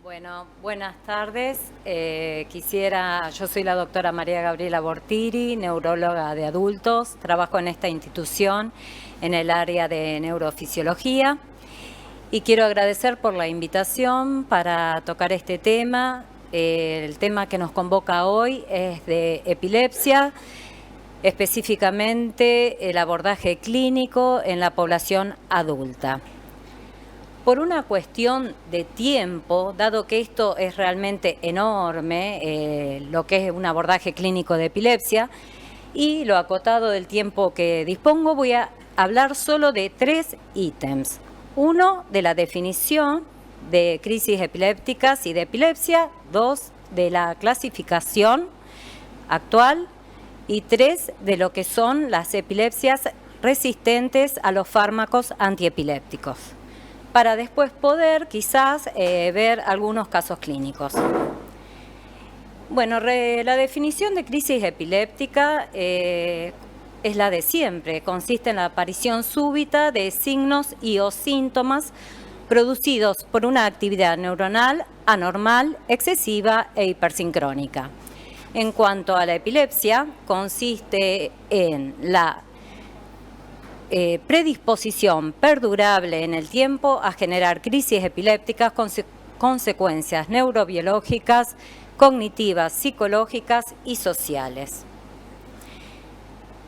Bueno, buenas tardes. Yo soy la doctora María Gabriela Bortiri, neuróloga de adultos. Trabajo en esta institución en el área de neurofisiología y quiero agradecer por la invitación para tocar este tema. El tema que nos convoca hoy es de epilepsia, específicamente el abordaje clínico en la población adulta. Por una cuestión de tiempo, dado que esto es realmente enorme, lo que es un abordaje clínico de epilepsia, y lo acotado del tiempo que dispongo, voy a hablar solo de 3 ítems. 1, de la definición de crisis epilépticas y de epilepsia. 2, de la clasificación actual. Y 3, de lo que son las epilepsias resistentes a los fármacos antiepilépticos, para después poder quizás ver algunos casos clínicos. Bueno, la definición de crisis epiléptica es la de siempre. Consiste en la aparición súbita de signos y o síntomas producidos por una actividad neuronal anormal, excesiva e hipersincrónica. En cuanto a la epilepsia, consiste en la predisposición perdurable en el tiempo a generar crisis epilépticas con consecuencias neurobiológicas, cognitivas, psicológicas y sociales.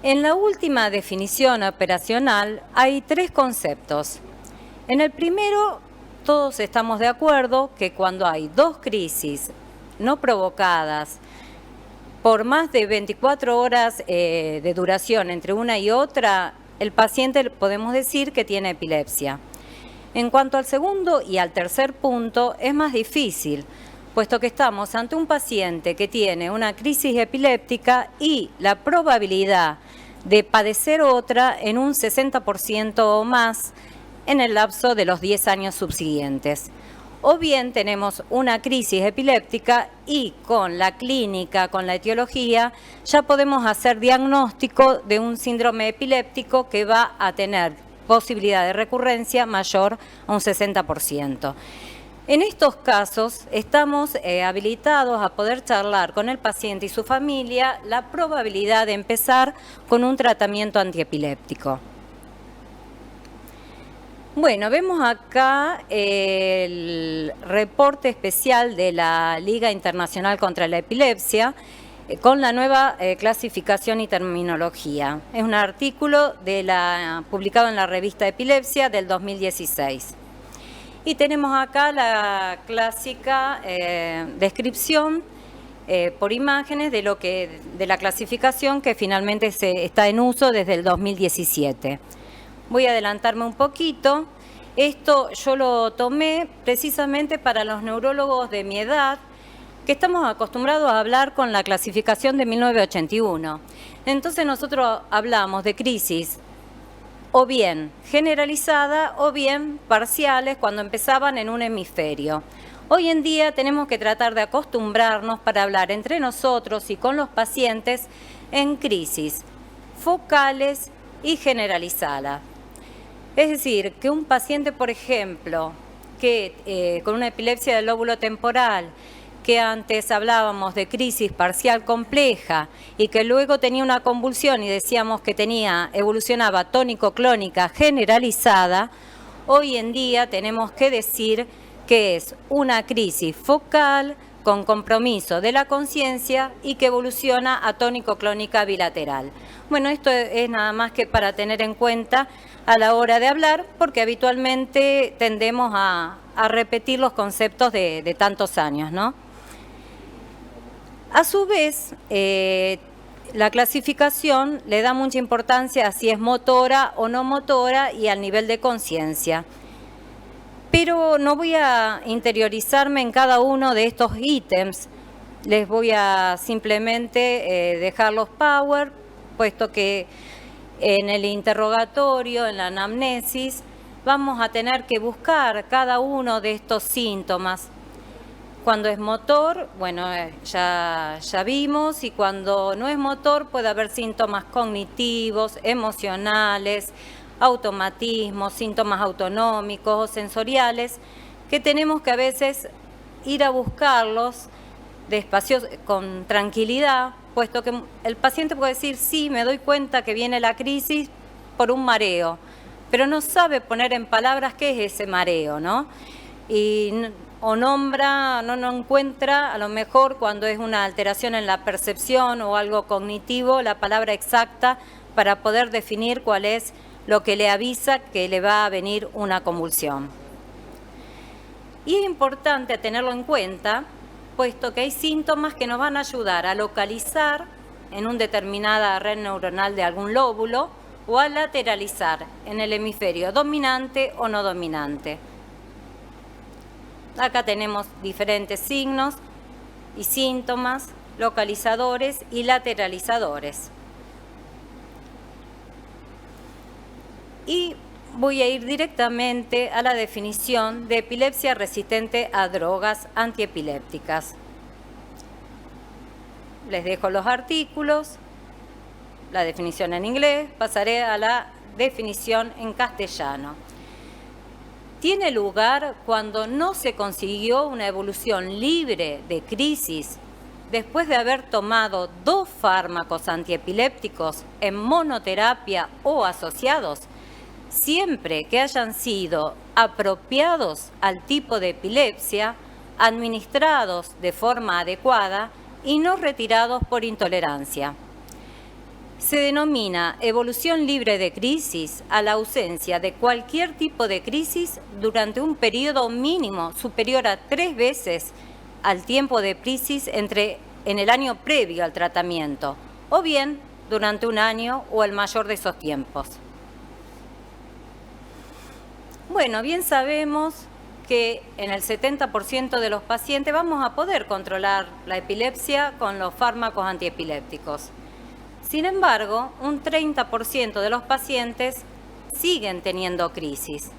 En la última definición operacional hay 3 conceptos. En el primero, todos estamos de acuerdo que cuando hay 2 crisis no provocadas por más de 24 horas de duración entre una y otra, el paciente podemos decir que tiene epilepsia. En cuanto al segundo y al tercer punto, es más difícil, puesto que estamos ante un paciente que tiene una crisis epiléptica y la probabilidad de padecer otra en un 60% o más en el lapso de los 10 años subsiguientes. O bien tenemos una crisis epiléptica y con la clínica, con la etiología, ya podemos hacer diagnóstico de un síndrome epiléptico que va a tener posibilidad de recurrencia mayor a un 60%. En estos casos estamos habilitados a poder charlar con el paciente y su familia la probabilidad de empezar con un tratamiento antiepiléptico. Bueno, vemos acá el reporte especial de la Liga Internacional contra la Epilepsia con la nueva clasificación y terminología. Es un artículo publicado en la revista Epilepsia del 2016. Y tenemos acá la clásica descripción por imágenes de la clasificación que finalmente está en uso desde el 2017. Voy a adelantarme un poquito. Esto yo lo tomé precisamente para los neurólogos de mi edad, que estamos acostumbrados a hablar con la clasificación de 1981. Entonces nosotros hablamos de crisis o bien generalizada o bien parciales cuando empezaban en un hemisferio. Hoy en día tenemos que tratar de acostumbrarnos para hablar entre nosotros y con los pacientes en crisis focales y generalizadas. Es decir, que un paciente, por ejemplo, que con una epilepsia del lóbulo temporal, que antes hablábamos de crisis parcial compleja y que luego tenía una convulsión y decíamos que evolucionaba tónico-clónica generalizada, hoy en día tenemos que decir que es una crisis focal con compromiso de la conciencia y que evoluciona a tónico-clónica bilateral. Bueno, esto es nada más que para tener en cuenta a la hora de hablar, porque habitualmente tendemos a repetir los conceptos de tantos años, ¿no? A su vez, la clasificación le da mucha importancia a si es motora o no motora y al nivel de conciencia. Pero no voy a interiorizarme en cada uno de estos ítems, les voy a simplemente dejar los power, puesto que en el interrogatorio, en la anamnesis, vamos a tener que buscar cada uno de estos síntomas. Cuando es motor, bueno, ya vimos, y cuando no es motor puede haber síntomas cognitivos, emocionales, automatismos, síntomas autonómicos o sensoriales, que tenemos que a veces ir a buscarlos despacio, con tranquilidad, puesto que el paciente puede decir, sí, me doy cuenta que viene la crisis por un mareo, pero no sabe poner en palabras qué es ese mareo, ¿no? O nombra, no encuentra, a lo mejor cuando es una alteración en la percepción o algo cognitivo, la palabra exacta para poder definir cuál es lo que le avisa que le va a venir una convulsión. Y es importante tenerlo en cuenta, puesto que hay síntomas que nos van a ayudar a localizar en una determinada red neuronal de algún lóbulo o a lateralizar en el hemisferio dominante o no dominante. Acá tenemos diferentes signos y síntomas, localizadores y lateralizadores. Y voy a ir directamente a la definición de epilepsia resistente a drogas antiepilépticas. Les dejo los artículos, la definición en inglés, pasaré a la definición en castellano. Tiene lugar cuando no se consiguió una evolución libre de crisis después de haber tomado 2 fármacos antiepilépticos en monoterapia o asociados, siempre que hayan sido apropiados al tipo de epilepsia, administrados de forma adecuada y no retirados por intolerancia. Se denomina evolución libre de crisis a la ausencia de cualquier tipo de crisis durante un periodo mínimo superior a 3 veces al tiempo de crisis en el año previo al tratamiento, o bien durante un año o el mayor de esos tiempos. Bueno, bien sabemos que en el 70% de los pacientes vamos a poder controlar la epilepsia con los fármacos antiepilépticos. Sin embargo, un 30% de los pacientes siguen teniendo crisis.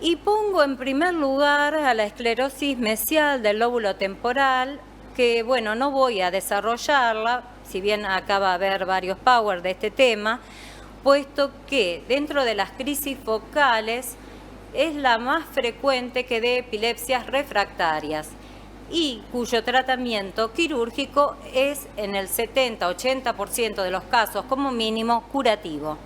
Y pongo en primer lugar a la esclerosis mesial del lóbulo temporal, que bueno, no voy a desarrollarla, si bien acá va a haber varios powers de este tema, puesto que dentro de las crisis focales es la más frecuente que de epilepsias refractarias y cuyo tratamiento quirúrgico es en el 70-80% de los casos como mínimo curativo.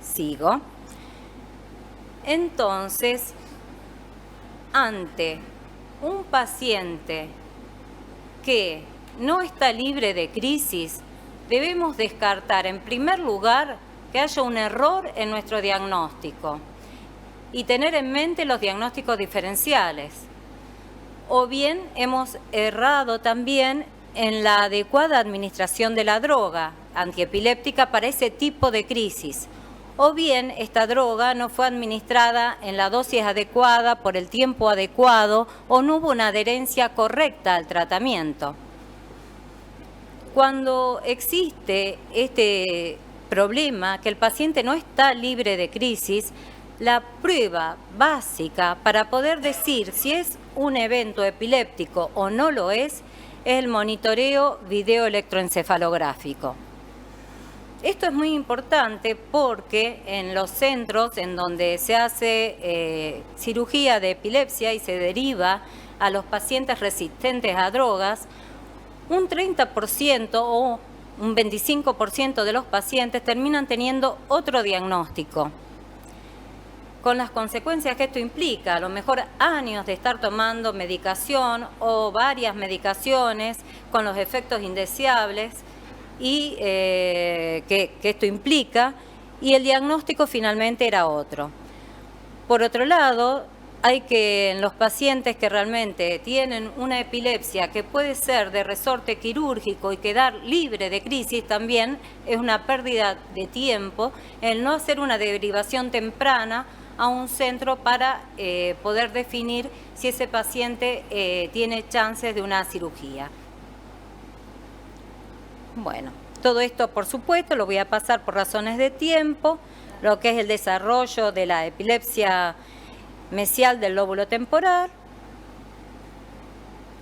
Sigo. Entonces, ante un paciente que no está libre de crisis, debemos descartar en primer lugar que haya un error en nuestro diagnóstico y tener en mente los diagnósticos diferenciales. O bien hemos errado también en la adecuada administración de la droga antiepiléptica para ese tipo de crisis. O bien esta droga no fue administrada en la dosis adecuada por el tiempo adecuado o no hubo una adherencia correcta al tratamiento. Cuando existe este problema, que el paciente no está libre de crisis, la prueba básica para poder decir si es un evento epiléptico o no lo es el monitoreo videoelectroencefalográfico. Esto es muy importante porque en los centros en donde se hace cirugía de epilepsia y se deriva a los pacientes resistentes a drogas, un 30% o un 25% de los pacientes terminan teniendo otro diagnóstico, con las consecuencias que esto implica, a lo mejor años de estar tomando medicación o varias medicaciones con los efectos indeseables y que esto implica, y el diagnóstico finalmente era otro. Por otro lado, hay que en los pacientes que realmente tienen una epilepsia que puede ser de resorte quirúrgico y quedar libre de crisis, también es una pérdida de tiempo el no hacer una derivación temprana a un centro para poder definir si ese paciente tiene chances de una cirugía. Bueno, todo esto por supuesto lo voy a pasar por razones de tiempo, lo que es el desarrollo de la epilepsia mesial del lóbulo temporal,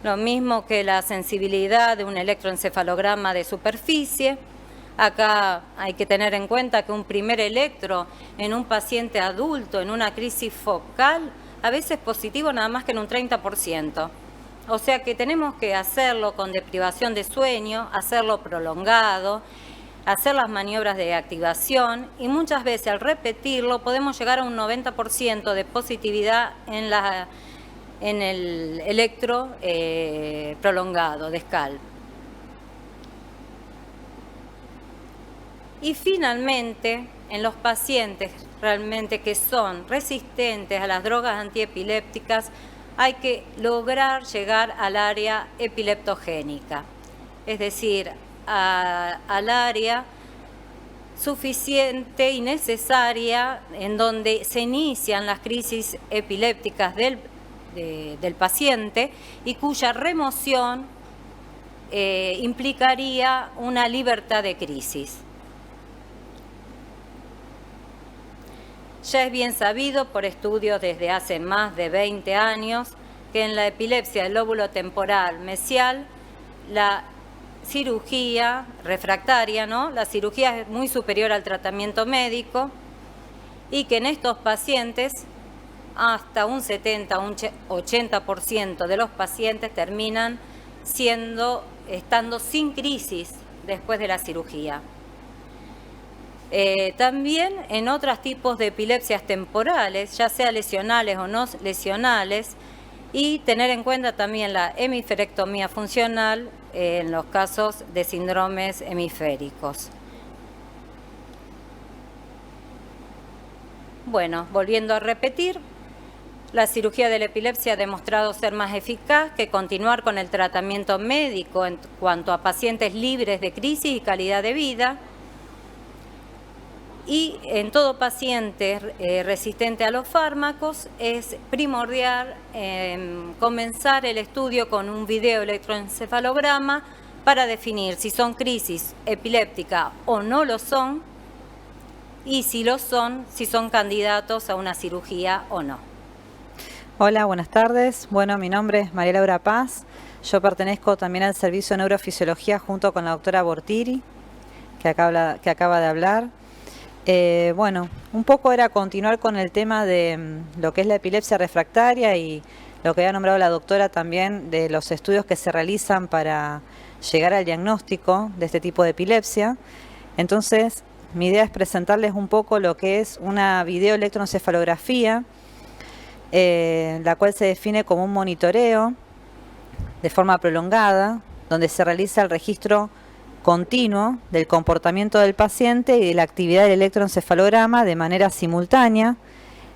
lo mismo que la sensibilidad de un electroencefalograma de superficie, Acá hay que tener en cuenta que un primer electro en un paciente adulto, en una crisis focal, a veces es positivo nada más que en un 30%. O sea que tenemos que hacerlo con deprivación de sueño, hacerlo prolongado, hacer las maniobras de activación y muchas veces al repetirlo podemos llegar a un 90% de positividad en el electro prolongado de scalp. Y finalmente, en los pacientes realmente que son resistentes a las drogas antiepilépticas, hay que lograr llegar al área epileptogénica, es decir, al área suficiente y necesaria en donde se inician las crisis epilépticas del paciente y cuya remoción implicaría una libertad de crisis. Ya es bien sabido por estudios desde hace más de 20 años que en la epilepsia del lóbulo temporal mesial la cirugía refractaria, ¿no? La cirugía es muy superior al tratamiento médico y que en estos pacientes hasta un 70, un 80% de los pacientes terminan estando sin crisis después de la cirugía. También en otros tipos de epilepsias temporales, ya sea lesionales o no lesionales, y tener en cuenta también la hemiferectomía funcional en los casos de síndromes hemisféricos. Bueno, volviendo a repetir, la cirugía de la epilepsia ha demostrado ser más eficaz que continuar con el tratamiento médico en cuanto a pacientes libres de crisis y calidad de vida. Y en todo paciente resistente a los fármacos es primordial comenzar el estudio con un videoelectroencefalograma para definir si son crisis epilépticas o no lo son, y si lo son, si son candidatos a una cirugía o no. Hola, buenas tardes. Bueno, mi nombre es María Laura Paz. Yo pertenezco también al servicio de neurofisiología junto con la doctora Bortiri, que acaba de hablar. Bueno, un poco era continuar con el tema de lo que es la epilepsia refractaria y lo que había nombrado la doctora también de los estudios que se realizan para llegar al diagnóstico de este tipo de epilepsia. Entonces, mi idea es presentarles un poco lo que es una videoelectroencefalografía, la cual se define como un monitoreo de forma prolongada, donde se realiza el registro continuo del comportamiento del paciente y de la actividad del electroencefalograma de manera simultánea,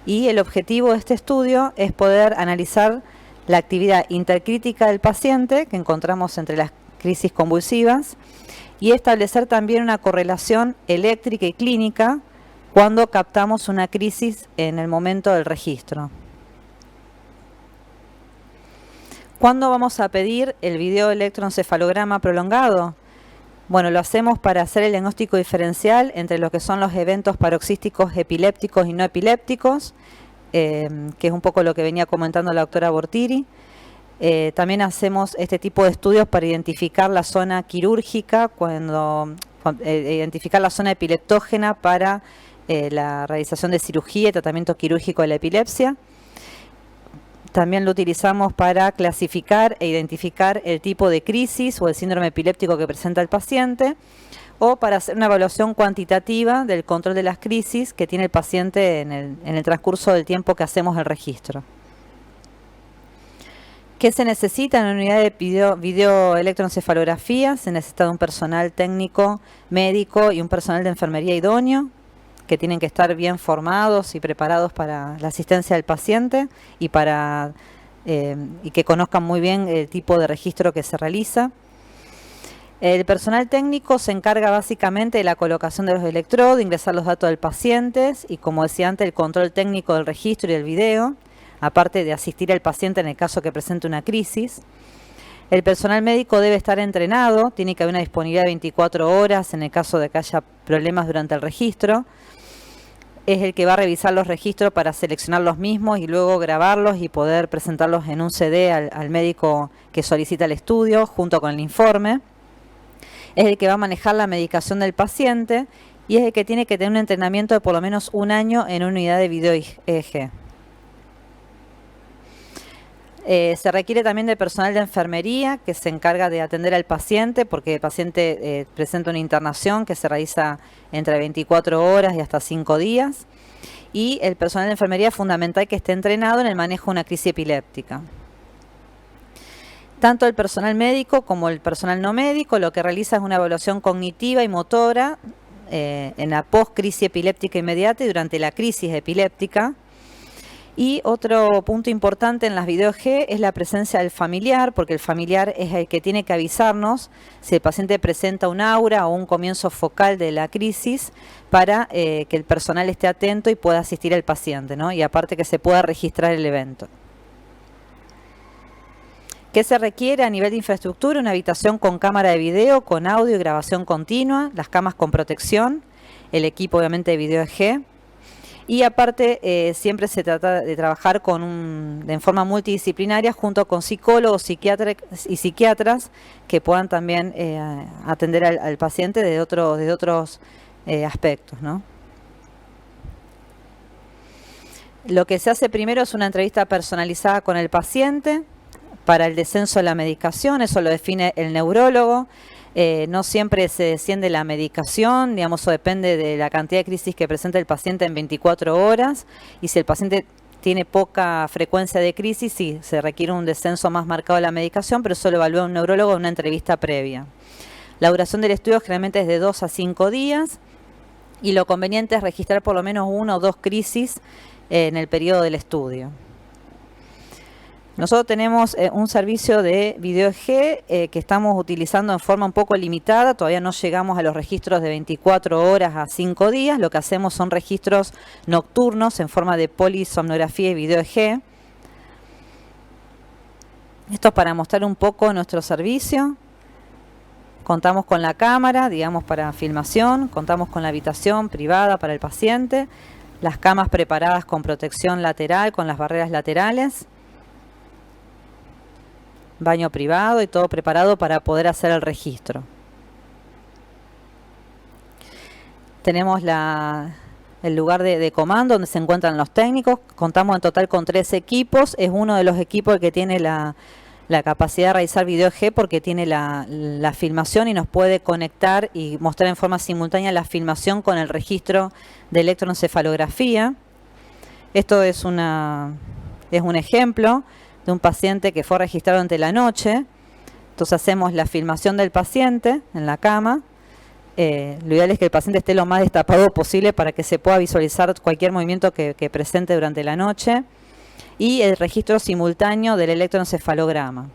y el objetivo de este estudio es poder analizar la actividad intercrítica del paciente que encontramos entre las crisis convulsivas y establecer también una correlación eléctrica y clínica cuando captamos una crisis en el momento del registro. ¿Cuándo vamos a pedir el videoelectroencefalograma prolongado? Bueno, lo hacemos para hacer el diagnóstico diferencial entre lo que son los eventos paroxísticos epilépticos y no epilépticos, que es un poco lo que venía comentando la doctora Bortiri. También hacemos este tipo de estudios para identificar la zona quirúrgica, identificar la zona epileptógena para la realización de cirugía y tratamiento quirúrgico de la epilepsia. También lo utilizamos para clasificar e identificar el tipo de crisis o el síndrome epiléptico que presenta el paciente, o para hacer una evaluación cuantitativa del control de las crisis que tiene el paciente en el transcurso del tiempo que hacemos el registro. ¿Qué se necesita en la unidad de videoelectroencefalografía? Se necesita de un personal técnico, médico y un personal de enfermería idóneo, que tienen que estar bien formados y preparados para la asistencia del paciente y que conozcan muy bien el tipo de registro que se realiza. El personal técnico se encarga básicamente de la colocación de los electrodos, ingresar los datos del paciente y, como decía antes, el control técnico del registro y del video, aparte de asistir al paciente en el caso que presente una crisis. El personal médico debe estar entrenado, tiene que haber una disponibilidad de 24 horas en el caso de que haya problemas durante el registro. Es el que va a revisar los registros para seleccionar los mismos y luego grabarlos y poder presentarlos en un CD al médico que solicita el estudio junto con el informe. es el que va a manejar la medicación del paciente y es el que tiene que tener un entrenamiento de por lo menos 1 año en una unidad de video EEG. Se requiere también de personal de enfermería que se encarga de atender al paciente, porque el paciente presenta una internación que se realiza entre 24 horas y hasta 5 días. Y el personal de enfermería es fundamental que esté entrenado en el manejo de una crisis epiléptica. Tanto el personal médico como el personal no médico lo que realiza es una evaluación cognitiva y motora en la post-crisis epiléptica inmediata y durante la crisis epiléptica. Y otro punto importante en las video-EEG es la presencia del familiar, porque el familiar es el que tiene que avisarnos si el paciente presenta un aura o un comienzo focal de la crisis para que el personal esté atento y pueda asistir al paciente, ¿no? Y aparte que se pueda registrar el evento. ¿Qué se requiere a nivel de infraestructura? Una habitación con cámara de video, con audio y grabación continua, las camas con protección, el equipo obviamente de video-EEG. Y aparte, siempre se trata de trabajar en forma multidisciplinaria junto con psicólogos y psiquiatras que puedan también atender al paciente de otros aspectos, ¿no? Lo que se hace primero es una entrevista personalizada con el paciente para el descenso de la medicación, eso lo define el neurólogo. No siempre se desciende la medicación, digamos, eso depende de la cantidad de crisis que presenta el paciente en 24 horas. Y si el paciente tiene poca frecuencia de crisis, sí, se requiere un descenso más marcado de la medicación, pero eso lo evalúa un neurólogo en una entrevista previa. La duración del estudio generalmente es de 2 a 5 días y lo conveniente es registrar por lo menos 1 o 2 crisis en el periodo del estudio. Nosotros tenemos un servicio de video-EEG que estamos utilizando en forma un poco limitada, todavía no llegamos a los registros de 24 horas a 5 días, lo que hacemos son registros nocturnos en forma de polisomnografía y video-EEG. Esto es para mostrar un poco nuestro servicio. Contamos con la cámara, digamos, para filmación, contamos con la habitación privada para el paciente, las camas preparadas con protección lateral, con las barreras laterales, baño privado y todo preparado para poder hacer el registro. Tenemos el lugar de comando donde se encuentran los técnicos. Contamos en total con 3 equipos. Es uno de los equipos que tiene la capacidad de realizar video-EEG porque tiene la filmación y nos puede conectar y mostrar en forma simultánea la filmación con el registro de electroencefalografía. Esto es un ejemplo de un paciente que fue registrado durante la noche. Entonces hacemos la filmación del paciente en la cama. Lo ideal es que el paciente esté lo más destapado posible para que se pueda visualizar cualquier movimiento que presente durante la noche. Y el registro simultáneo del electroencefalograma.